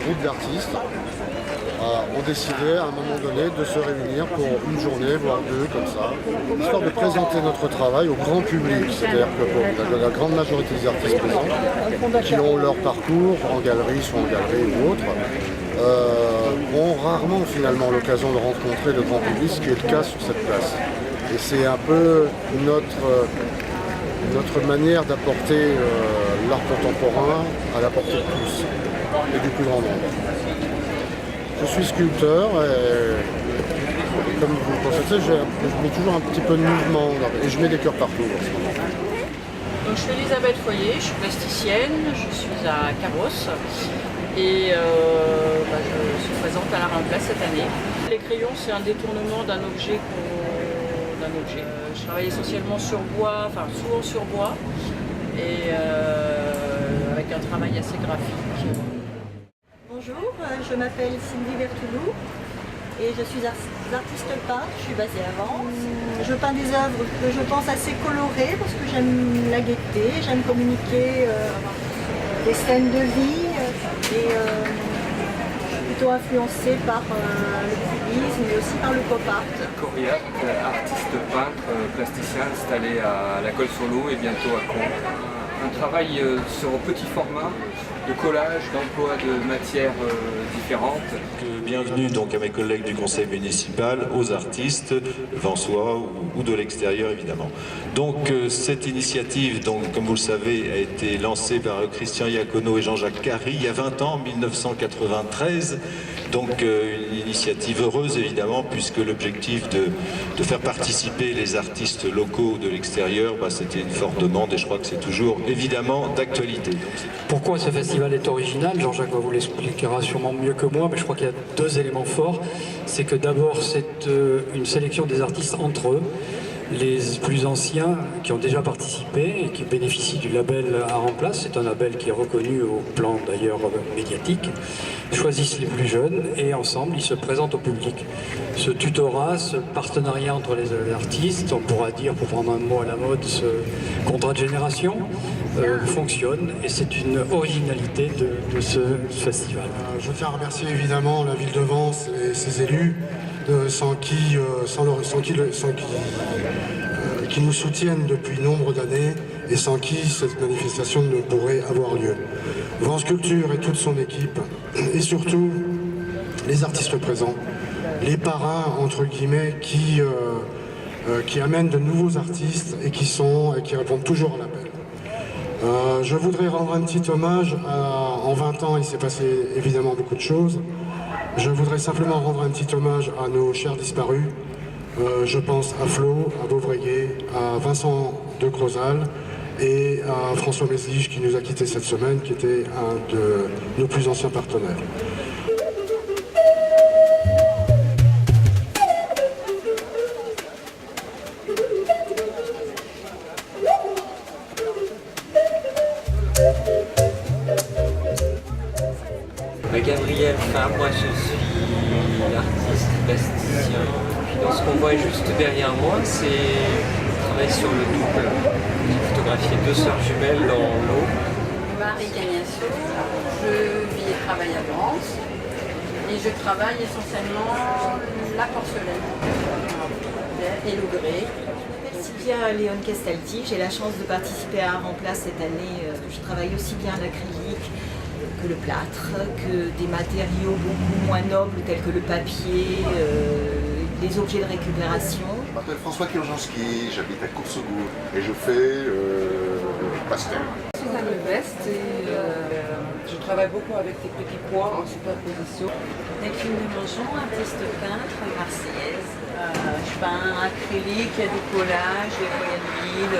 groupe d'artistes ont décidé à un moment donné de se réunir pour une journée, voire deux, comme ça, histoire de présenter notre travail au grand public. C'est-à-dire que pour la grande majorité des artistes présents, qui ont leur parcours en galerie, soit en galerie ou autre, ont rarement finalement l'occasion de rencontrer le grand public, ce qui est le cas sur cette place. Et c'est un peu notre manière d'apporter l'art contemporain à la portée de tous et du plus grand nombre. Je suis sculpteur et comme vous le constatez, je mets toujours un petit peu de mouvement et je mets des cœurs partout en ce moment. Donc, je suis Elisabeth Foyer, je suis plasticienne, je suis à Carros et je suis présente à la Remplace cette année. Les crayons, c'est un détournement d'un objet. Je travaille essentiellement sur bois, enfin souvent sur bois et avec un travail assez graphique. Bonjour, je m'appelle Cindy Bertoulou et je suis artiste peintre, je suis basée à Vence. Je peins des œuvres que je pense assez colorées parce que j'aime la gaieté, j'aime communiquer des scènes de vie et je suis plutôt influencée par le cubisme mais aussi par le pop art. Coria, artiste peintre, plasticien installé à la Colle-sur-Loup et bientôt à Caen. Un travail sur petit format, de collage, d'emploi de matières différentes. Bienvenue donc à mes collègues du conseil municipal, aux artistes, vensois ou de l'extérieur évidemment. Donc cette initiative, donc, comme vous le savez, a été lancée par Christian Iacono et Jean-Jacques Carry il y a 20 ans, en 1993. Donc une initiative heureuse évidemment, puisque l'objectif de faire participer les artistes locaux de l'extérieur, c'était une forte demande et je crois que c'est toujours évidemment d'actualité. Pourquoi ce festival est original? Jean-Jacques va vous l'expliquera sûrement mieux que moi, mais je crois qu'il y a deux éléments forts. C'est que d'abord c'est une sélection des artistes entre eux. Les plus anciens qui ont déjà participé et qui bénéficient du label à Remplace, c'est un label qui est reconnu au plan d'ailleurs médiatique, choisissent les plus jeunes et ensemble ils se présentent au public. Ce tutorat, ce partenariat entre les artistes, on pourra dire, pour prendre un mot à la mode, ce contrat de génération, fonctionne et c'est une originalité de ce festival. Je tiens à remercier évidemment la ville de Vence et ses élus, qui nous soutiennent depuis nombre d'années et sans qui cette manifestation ne pourrait avoir lieu. Vence Culture et toute son équipe, et surtout les artistes présents, les parrains entre guillemets qui amènent de nouveaux artistes et qui répondent toujours à l'appel. Je voudrais rendre un petit hommage en 20 ans il s'est passé évidemment beaucoup de choses. Je voudrais simplement rendre un petit hommage à nos chers disparus. Je pense à Flo, à Beauvreguet, à Vincent de Crozal et à François Meslige qui nous a quittés cette semaine, qui était un de nos plus anciens partenaires. Gabriel Fabre, je suis artiste plasticien. Dans ce qu'on voit juste derrière moi, c'est je travaille sur le double. J'ai photographié deux sœurs jumelles dans l'eau. Marie Cagnasso, je vis et travaille à Vence et je travaille essentiellement la porcelaine et le grès. Sylvia Léon Castalti, j'ai la chance de participer à Remplace cette année. Je travaille aussi bien l'acrylique que le plâtre, que des matériaux beaucoup moins nobles tels que le papier, les objets de récupération. Je m'appelle François Kirjanski, j'habite à Coursegourde et je fais pastel. Suzanne Veste et je travaille beaucoup avec des petits pois en superposition. Delphine de Mongeon, artiste peintre marseillaise. Je peins acrylique, il y a du collage, des feuilles d'huile,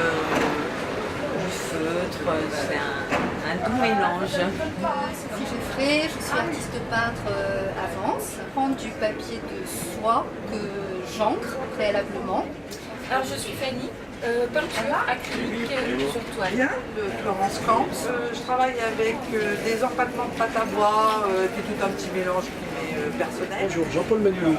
du feutre, c'est un doux mélange. Sophie Jouffret, je suis artiste peintre à Vence. Je prends du papier de soie que j'encre préalablement. Alors je suis Fanny, peinture acrylique sur toile. De Florence Camps. Je travaille avec des empattements de pâte à bois, puis tout un petit mélange qui m'est personnel. Bonjour, Jean-Paul Manuelou.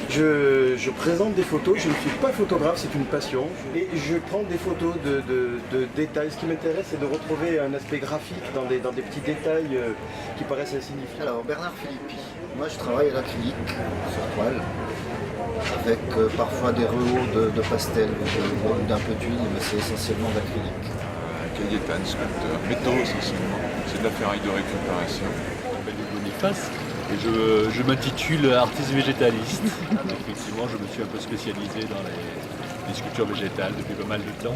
Je présente des photos, je ne suis pas photographe, c'est une passion. Et je prends des photos de détails. Ce qui m'intéresse, c'est de retrouver un aspect graphique dans des petits détails qui paraissent insignifiants. Alors, Bernard Philippi. Moi, je travaille à l'acrylique sur toile, avec parfois des rehauts de pastel ou d'un peu d'huile, mais c'est essentiellement d'acrylique. Cayetane, sculpteur, métaux essentiellement. C'est de la ferraille de récupération. Je m'appelle Boniface et je m'intitule artiste végétaliste. Effectivement, je me suis un peu spécialisé dans les sculptures végétales depuis pas mal de temps.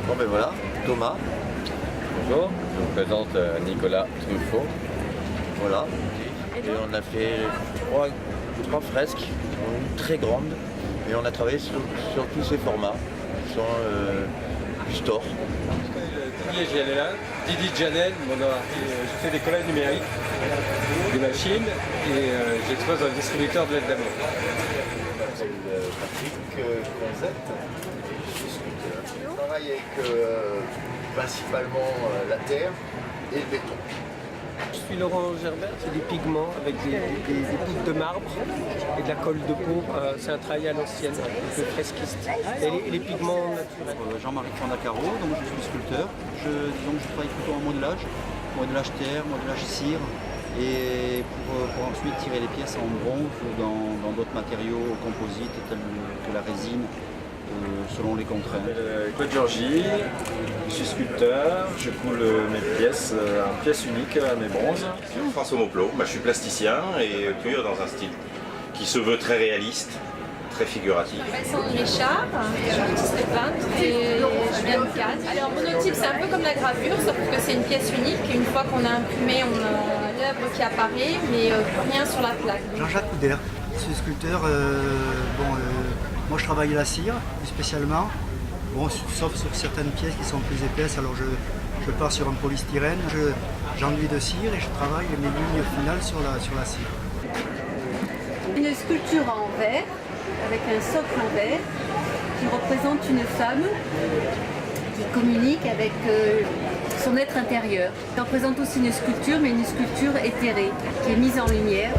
Bon ben voilà, Thomas. Bonjour, je me présente Nicolas Truffaut. Voilà. Et on a fait trois fresques, très grandes, et on a travaillé sur tous ces formats, qui sont store. Didier Janel, je fais des collages numériques, des machines, et j'expose un distributeur de l'aide d'amour. Patrick Conzette, je suis sculpteur. Je travaille avec principalement la terre et le béton. Je suis Laurent Gerbert, c'est des pigments avec des poutres de marbre et de la colle de peau. C'est un travail à l'ancienne, un peu fresquiste. Et les pigments naturels. Jean-Marie Fondacaro, donc je suis sculpteur. Je travaille plutôt en modelage terre, modelage cire, et pour ensuite tirer les pièces en bronze ou dans d'autres matériaux composites tels que la résine, selon les contraintes. Claude Giorgi, je suis sculpteur, je coule mes pièces en pièces uniques, mes bronzes. François Mauplot, je suis plasticien et pur dans un style qui se veut très réaliste, très figuratif. Je m'appelle Sandrine Richard, je suis artiste peintre et je viens de Cannes. Alors monotype c'est un peu comme la gravure, sauf que c'est une pièce unique. Une fois qu'on a imprimé, on a l'œuvre qui apparaît, mais rien sur la plaque. Jean-Jacques Couder, je suis sculpteur. Moi je travaille la cire, plus spécialement, sauf sur certaines pièces qui sont plus épaisses, alors je pars sur un polystyrène, j'enduis de cire et je travaille mes lignes finales sur la cire. Une sculpture en verre, avec un socle en verre, qui représente une femme qui communique avec son être intérieur. Ça représente aussi une sculpture, mais une sculpture éthérée, qui est mise en lumière.